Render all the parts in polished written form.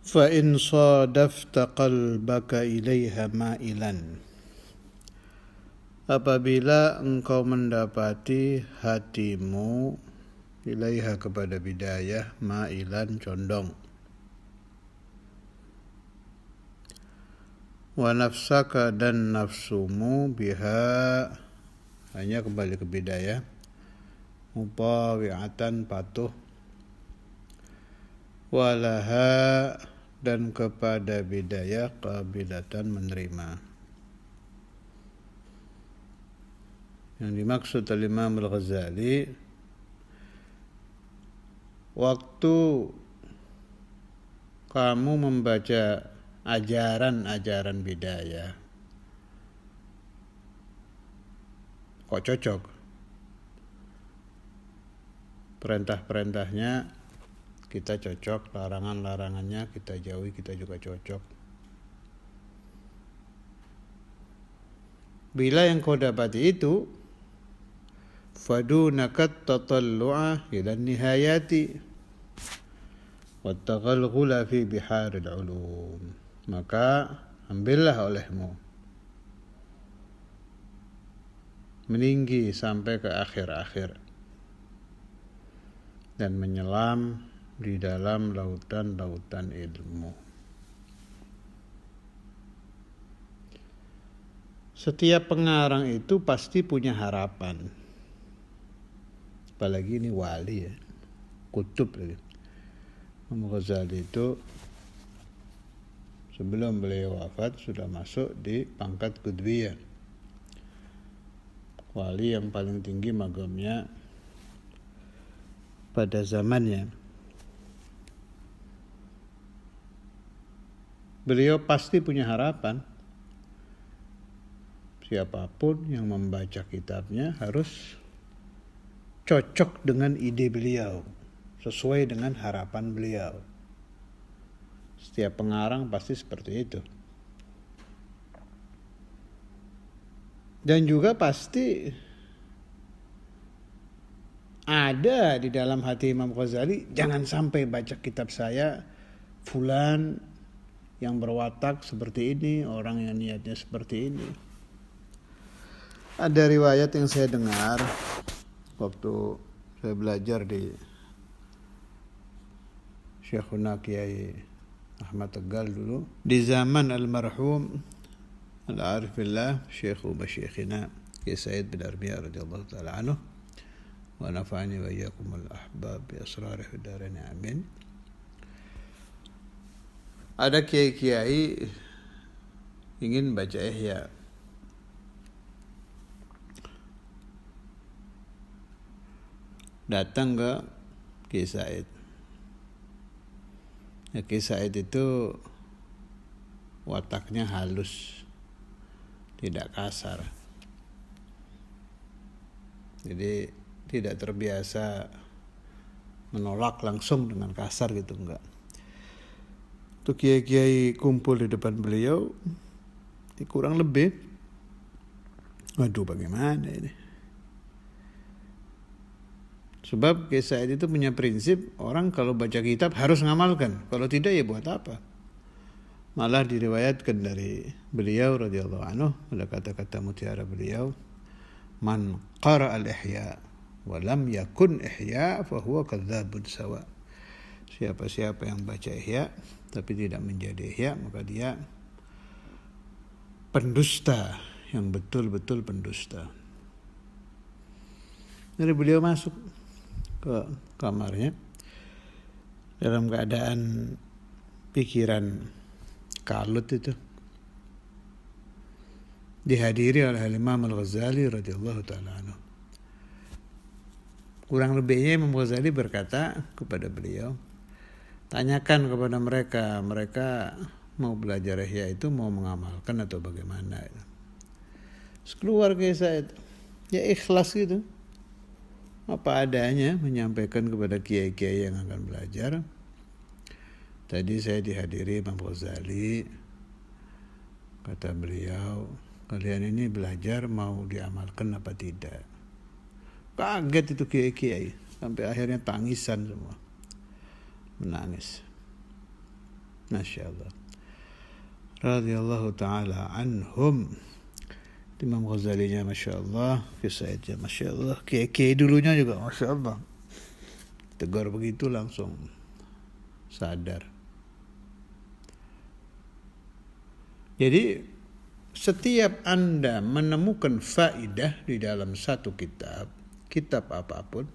فإن صادفت قلبك إليها مائلا. Apabila engkau mendapati hatimu ilaiha kepada bidayah ma'ilan condong, wa nafsaka dan nafsumu biha hanya kembali ke bidayah, mupawi'atan patuh, walaha dan kepada bidayah qabilatan menerima. Yang dimaksud Imam Al-Ghazali, waktu kamu membaca ajaran-ajaran bidayah, kok cocok? Perintah-perintahnya kita cocok, larangan-larangannya kita jauhi, kita juga cocok. Bila yang kau dapati itu, fadunakat tatallu'a ila nihayati wa taghalghula fi biharil ulum, maka ambillah olehmu meninggi sampai ke akhir-akhir dan menyelam di dalam lautan-lautan ilmu. Setiap pengarang itu pasti punya harapan, apalagi ini wali ya, kutub lagi. Imam Ghazali itu sebelum beliau wafat sudah masuk di pangkat qutbiyah, wali yang paling tinggi magamnya pada zamannya. Beliau pasti punya harapan, siapapun yang membaca kitabnya harus cocok dengan ide beliau, sesuai dengan harapan beliau. Setiap pengarang pasti seperti itu. Dan juga pasti ada di dalam hati Imam Ghazali, jangan sampai baca kitab saya fulan yang berwatak seperti ini, orang yang niatnya seperti ini. Ada riwayat yang saya dengar waktu saya belajar di Syekhuna Kiai Ahmad Tegal dulu, di zaman almarhum al-arifillah Syekhu Masyikhina Kiai Said bin Armiyah radhiyallahu ta'ala anhu wa nafa'ani wa iyyakum al-ahbab bi asrarih fid dharain amin. Ada kiai-kiai ingin baca Ihya, datang ke Kiai Said. Kiai Said itu wataknya halus, tidak kasar. Jadi tidak terbiasa menolak langsung dengan kasar gitu, enggak. Tuh kiai-kiai kumpul di depan beliau, kurang lebih, waduh bagaimana ini? Sebab Kiai Said itu punya prinsip, orang kalau baca kitab harus ngamalkan, kalau tidak ya buat apa? Malah diriwayatkan dari beliau radhiyallahu anhu, ada kata-kata mutiara beliau, man qara al-ihya wa lam yakun ihya fa huwa kadzdzabun sawa. Siapa-siapa yang baca Ihya tapi tidak menjadi Ihya, maka dia pendusta, yang betul-betul pendusta. Jadi beliau masuk ke kamarnya dalam keadaan pikiran kalut itu, dihadiri oleh Imam Al-Ghazali radhiyallahu ta'ala anhu. Kurang lebihnya Imam Ghazali berkata kepada beliau, tanyakan kepada mereka mau belajar Ihya itu mau mengamalkan atau bagaimana. Terus keluar Kiai Said, ya ikhlas gitu, apa adanya menyampaikan kepada kiai-kiai yang akan belajar. Tadi saya dihadiri Imam Ghazali, kata beliau, kalian ini belajar mau diamalkan apa tidak? Kaget itu kiai-kiai, sampai akhirnya tangisan semua, menangis. Masya Allah. Radhiyallahu ta'ala anhum. Imam Ghazalinya Masya Allah, Fisaidnya Masya Allah, Kiai dulunya juga Masya Allah. Tegar begitu langsung sadar. Jadi setiap Anda menemukan faidah di dalam satu kitab apapun,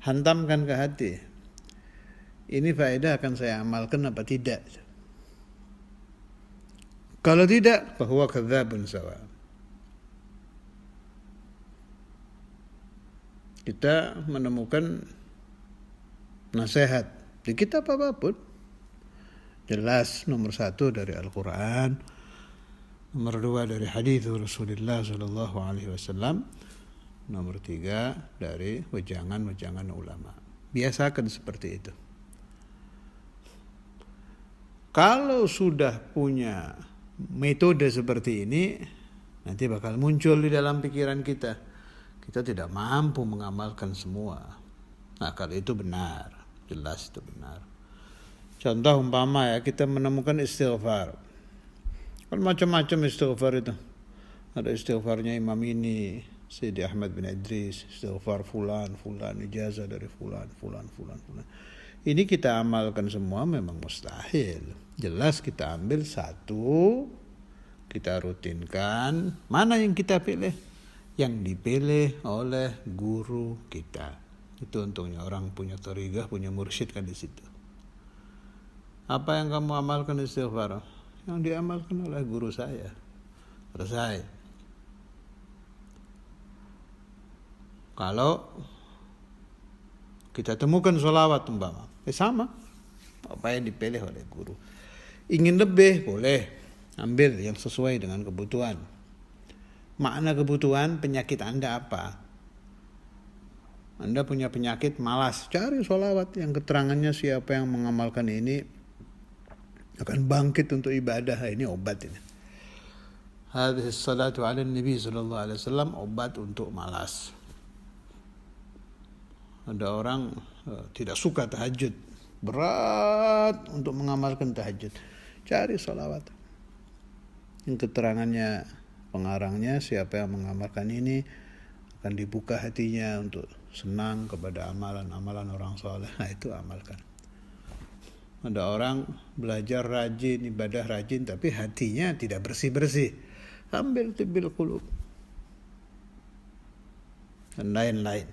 hantamkan ke hati. Ini faedah akan saya amalkan apa tidak? Kalau tidak, bahwa kadzabun sawa. Kita menemukan nasihat di kitab apapun, jelas nomor 1 dari Al-Quran, nomor 2 dari hadis Rasulullah SAW, nomor 3 dari wejangan-wejangan ulama. Biasakan seperti itu. Kalau sudah punya metode seperti ini, nanti bakal muncul di dalam pikiran kita. Kita tidak mampu mengamalkan semua. Nah, kalau itu benar, jelas itu benar. Contoh umpama ya, kita menemukan istighfar. Kan macam-macam istighfar itu. Ada istighfarnya Imam ini, Sayyidi Ahmad bin Idris, istighfar fulan, ijazah dari fulan. Ini kita amalkan semua memang mustahil. Jelas kita ambil satu, kita rutinkan. Mana yang kita pilih? Yang dipilih oleh guru kita. Itu untungnya orang punya thariqah, punya mursyid kan di situ. Apa yang kamu amalkan istighfar? Yang diamalkan oleh guru saya. Selesai. Kalau kita temukan sholawat umpama, sama. Apa yang dipilih oleh guru. Ingin lebih, boleh. Ambil yang sesuai dengan kebutuhan. Makna kebutuhan penyakit Anda apa? Anda punya penyakit malas, cari sholawat yang keterangannya siapa yang mengamalkan ini akan bangkit untuk ibadah. Ini obat ini. Hadhihi salatu ala Nabi sallallahu alaihi wasallam, obat untuk malas. Ada orang tidak suka tahajud, berat untuk mengamalkan tahajud. Cari sholawat yang keterangannya, pengarangnya siapa yang mengamalkan ini akan dibuka hatinya untuk senang kepada amalan-amalan orang soleh. Nah, itu amalkan. Ada orang belajar rajin, ibadah rajin, tapi hatinya tidak bersih-bersih. Ambil tibbil qulub dan lain-lain.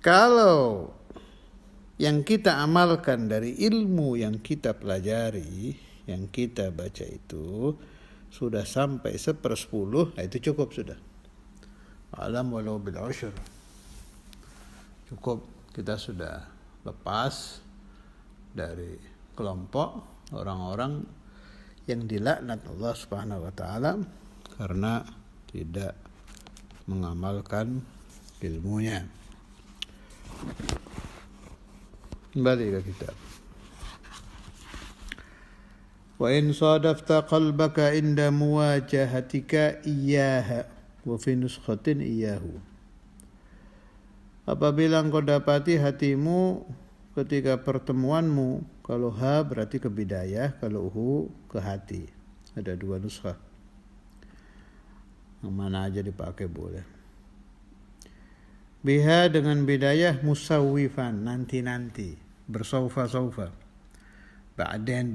Kalau yang kita amalkan dari ilmu yang kita pelajari, yang kita baca itu sudah sampai 1/10, nah itu cukup sudah. Alam walau bil usyr. Cukup, kita sudah lepas dari kelompok orang-orang yang dilaknat Allah Subhanahu wa taala karena tidak mengamalkan ilmunya. Kembali ke kitab. Wa in sadafta qalbaka inda muwajahatika iyyaha wa fi nuskhatin iyyahu. Apabila engkau dapati hatimu ketika pertemuanmu, kalau ha berarti ke bidayah, kalau hu ke hati. Ada 2 nuskhah. Yang mana aja dipakai boleh. Biha dengan bidayah musawwifan, nanti-nanti, bersaufa-saufa. Ba'den.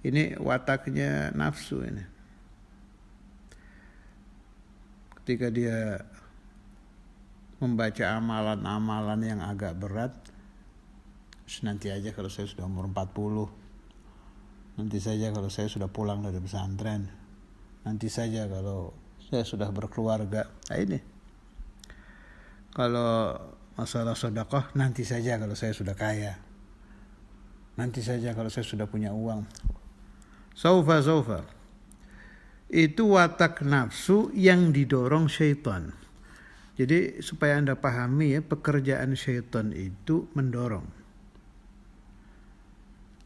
Ini wataknya nafsu ini. Ketika dia membaca amalan-amalan yang agak berat, nanti aja kalau saya sudah umur 40, nanti saja kalau saya sudah pulang dari pesantren, nanti saja kalau saya sudah berkeluarga. Nah ini, kalau masalah sedekah, nanti saja kalau saya sudah kaya, nanti saja kalau saya sudah punya uang. Saufa. Itu watak nafsu yang didorong syaitan. Jadi supaya Anda pahami ya, pekerjaan syaitan itu mendorong.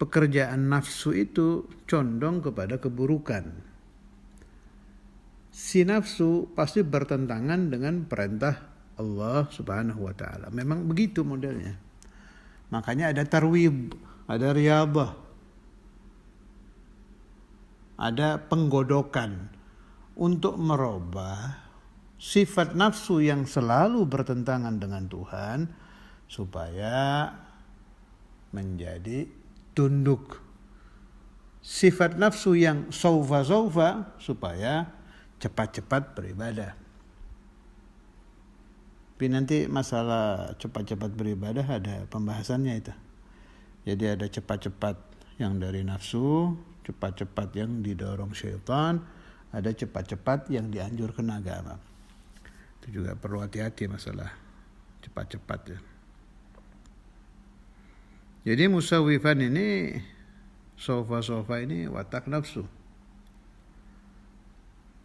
Pekerjaan nafsu itu condong kepada keburukan. Si nafsu pasti bertentangan dengan perintah Allah Subhanahu wa taala. Memang begitu modelnya. Makanya ada tarwib. ada riyadhah, ada penggodokan untuk merubah sifat nafsu yang selalu bertentangan dengan Tuhan supaya menjadi tunduk. Sifat nafsu yang saufa supaya cepat-cepat beribadah. Tapi nanti masalah cepat-cepat beribadah ada pembahasannya itu. Jadi ada cepat-cepat yang dari nafsu, cepat-cepat yang didorong syaitan, ada cepat-cepat yang dianjurkan agama. Itu juga perlu hati-hati masalah cepat-cepat ya. Jadi musawwifan ini, sofa ini watak nafsu.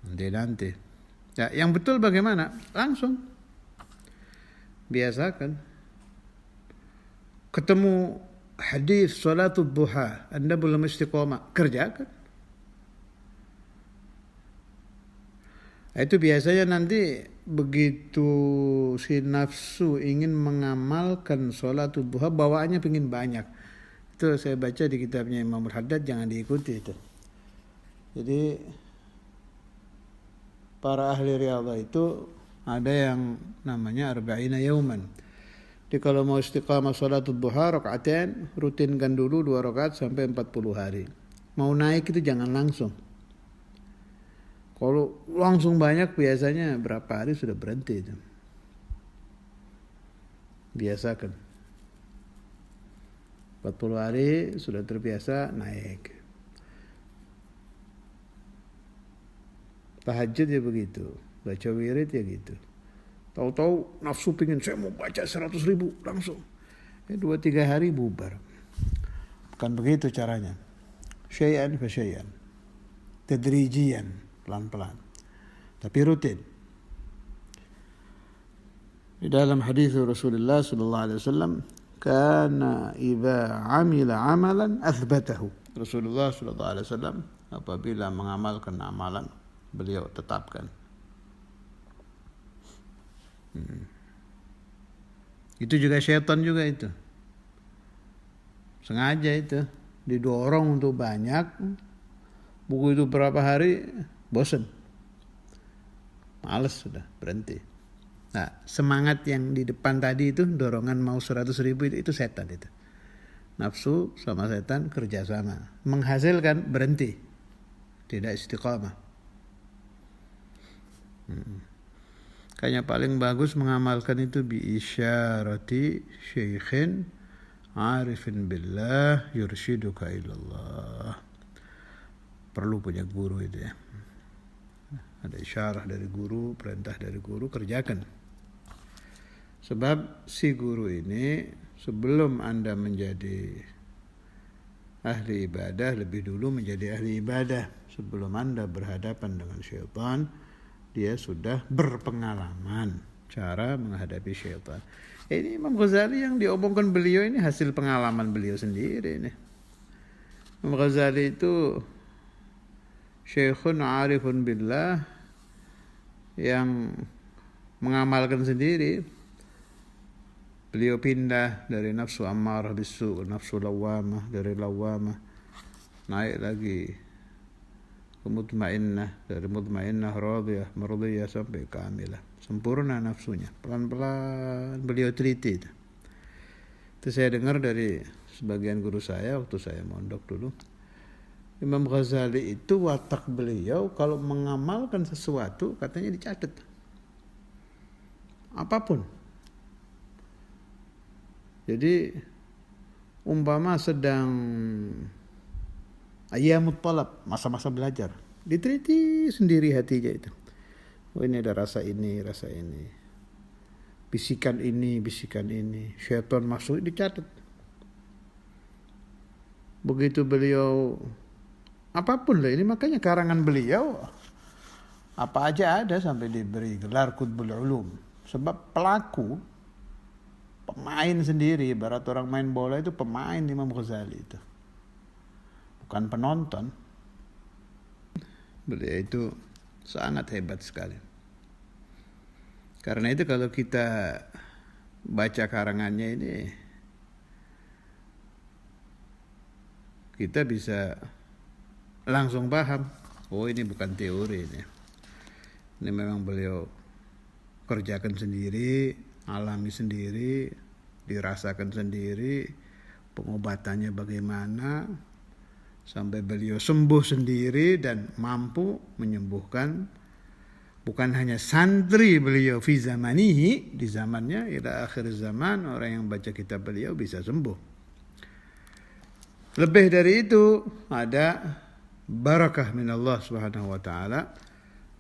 Nanti. Ya, yang betul bagaimana? Langsung biasakan. Ketemu hadis salatul duha, Anda belum istiqomah, kerjakan. Itu biasanya nanti begitu si nafsu ingin mengamalkan salatul duha, bawaannya pengen banyak. Itu saya baca di kitabnya Imam Al-Haddad, jangan diikuti itu. Jadi para ahli riyadhah itu ada yang namanya arba'ina yauman. Jadi kalau mau istiqamah salatul duha rakaatain, rutinkan dulu 2 rakaat sampai 40 hari. Mau naik itu jangan langsung. Kalau langsung banyak biasanya berapa hari sudah berhenti itu. Biasakan. 40 hari sudah terbiasa naik. Tahajud ya begitu, baca wirid ya gitu. Tahu-tahu nafsu pingin saya mau baca 100.000 langsung. 2-3 hari bubar. Bukan begitu caranya. Syai'an fa syai'an. Tadrijian, pelan-pelan. Tapi rutin. Di dalam hadis Rasulullah sallallahu alaihi wasallam, kana idza amila amalan athbatahu. Rasulullah sallallahu alaihi wasallam apabila mengamalkan amalan, beliau tetapkan. Itu juga syaitan juga itu. Sengaja itu didorong untuk banyak. Buku itu berapa hari bosan. Males sudah, berhenti. Nah, semangat yang di depan tadi itu, dorongan mau 100.000 itu setan itu. Nafsu sama setan kerjasama. Menghasilkan berhenti. Tidak istiqamah. Kayaknya paling bagus mengamalkan itu bi isyarati syaikhin arifin billah yurshiduka ilallah. Perlu punya guru itu ya. Ada isyarah dari guru, perintah dari guru, kerjakan. Sebab si guru ini sebelum Anda menjadi ahli ibadah, lebih dulu menjadi ahli ibadah. Sebelum Anda berhadapan dengan syaitan, dia sudah berpengalaman cara menghadapi syaitan. Ini Imam Ghazali yang diomongkan beliau ini hasil pengalaman beliau sendiri ini. Imam Ghazali itu syekhun arifun billah yang mengamalkan sendiri. Beliau pindah dari nafsu ammarah bisu, nafsu lawamah, dari lawamah naik lagi ke mutmainnah, dari mutmainnah radiyah, mardiyah sampai kamilah. Sempurna nafsunya. Pelan-pelan beliau teliti itu. Itu saya dengar dari sebagian guru saya waktu saya mondok dulu. Imam Ghazali itu watak beliau kalau mengamalkan sesuatu katanya dicatat. Apapun. Jadi umpama sedang ayyamut talab, masa-masa belajar, diteliti sendiri hatinya itu. Oh ini ada rasa ini, bisikan ini, syaitan masuk dicatat. Begitu beliau apapun lah ini, makanya karangan beliau apa aja ada sampai diberi gelar Qutbul Ulum. Sebab pelaku, pemain sendiri, ibarat orang main bola itu pemain Imam Ghazali itu. Bukan penonton. Beliau itu sangat hebat sekali. Karena itu kalau kita baca karangannya ini kita bisa langsung paham, oh ini bukan teori ini. Ini memang beliau kerjakan sendiri, alami sendiri, dirasakan sendiri, pengobatannya bagaimana, sampai beliau sembuh sendiri dan mampu menyembuhkan bukan hanya santri beliau fi zamanihi, di zamannya, ila akhir zaman orang yang baca kitab beliau bisa sembuh. Lebih dari itu, ada barakah min Allah Subhanahu wa taala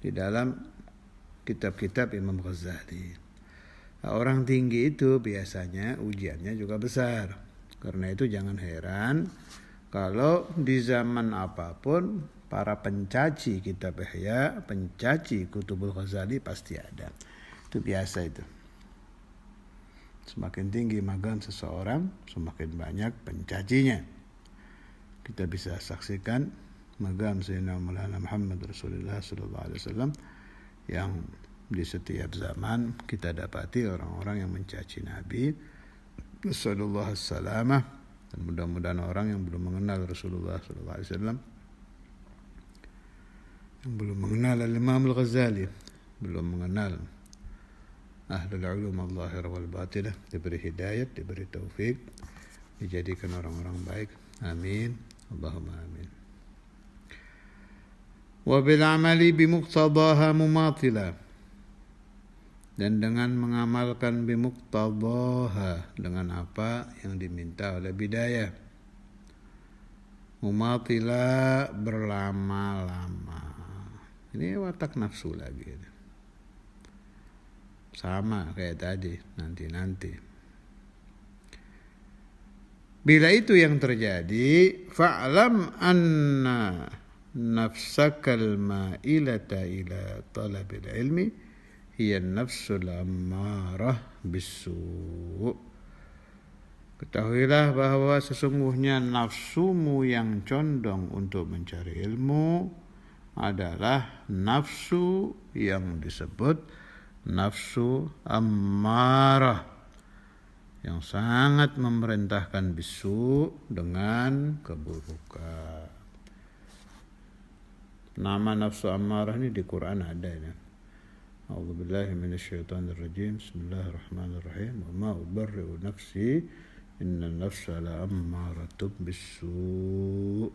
di dalam kitab-kitab Imam Ghazali. Orang tinggi itu biasanya ujiannya juga besar. Karena itu jangan heran kalau di zaman apapun para pencaci kitab Ihya, pencaci Kutubul Ghazali pasti ada. Itu biasa itu. Semakin tinggi magam seseorang, semakin banyak pencacinya. Kita bisa saksikan magam Sayyidina Maulana Muhammad Rasulullah SAW yang di setiap zaman kita dapati orang-orang yang mencaci Nabi Sallallahu Alaihi Wasallam, dan mudah-mudahan orang yang belum mengenal Rasulullah Sallallahu Alaihi Wasallam, yang belum mengenal Imam Al-Ghazali, belum mengenal Ahlul Ulum Al-Zahir wal Batinah, diberi hidayat, diberi taufik, dijadikan orang-orang baik. Amin. Allahumma amin. Wa bil amali bimuqtadaha mumatila, dan dengan mengamalkan bimuqtadaha, dengan apa yang diminta oleh bidayah. Mumatila, berlama-lama. Ini watak nafsu lagi. Sama kayak tadi, nanti-nanti. Bila itu yang terjadi, fa'lam anna nafsakal ma'ilata ila talabil ilmi hiya nafsul ammarah bisu'. Ketahuilah bahwa sesungguhnya nafsumu yang condong untuk mencari ilmu adalah nafsu yang disebut nafsu ammarah, yang sangat memerintahkan bisu, dengan keburukan. Nama nafsu ammarah ini di Quran ada ya. A'udzubillahi minasyaitonirrajim. Bismillahirrahmanirrahim. Wa ma ubarri'u nafsi inna nafsa la'ammaratun bisu'.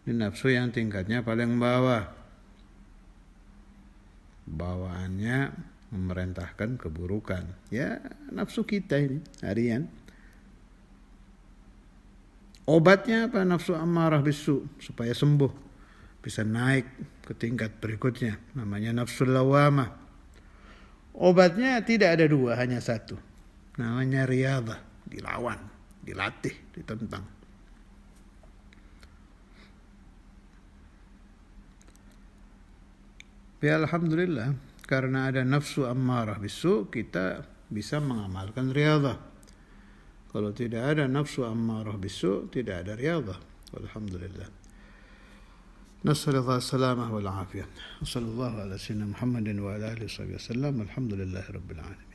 Ini nafsu yang tingkatnya paling bawah. Bawaannya memerintahkan keburukan. Ya, nafsu kita ini harian. Obatnya apa? Nafsu ammarah bisu, supaya sembuh, bisa naik ke tingkat berikutnya, namanya nafsu lawamah. Obatnya tidak ada dua, hanya satu, namanya riyadhah, dilawan, dilatih, ditentang. Ya alhamdulillah, karena ada nafsu ammarah bisu, kita bisa mengamalkan riyadhah. Kalau tidak ada nafsu ammarah bisu, tidak ada riyadhah. Alhamdulillah. Nas'alullah salamah wal afiyah. Sallallahu ala sayyidina Muhammadin wa ala alihi wasallam. Alhamdulillahirabbil alamin.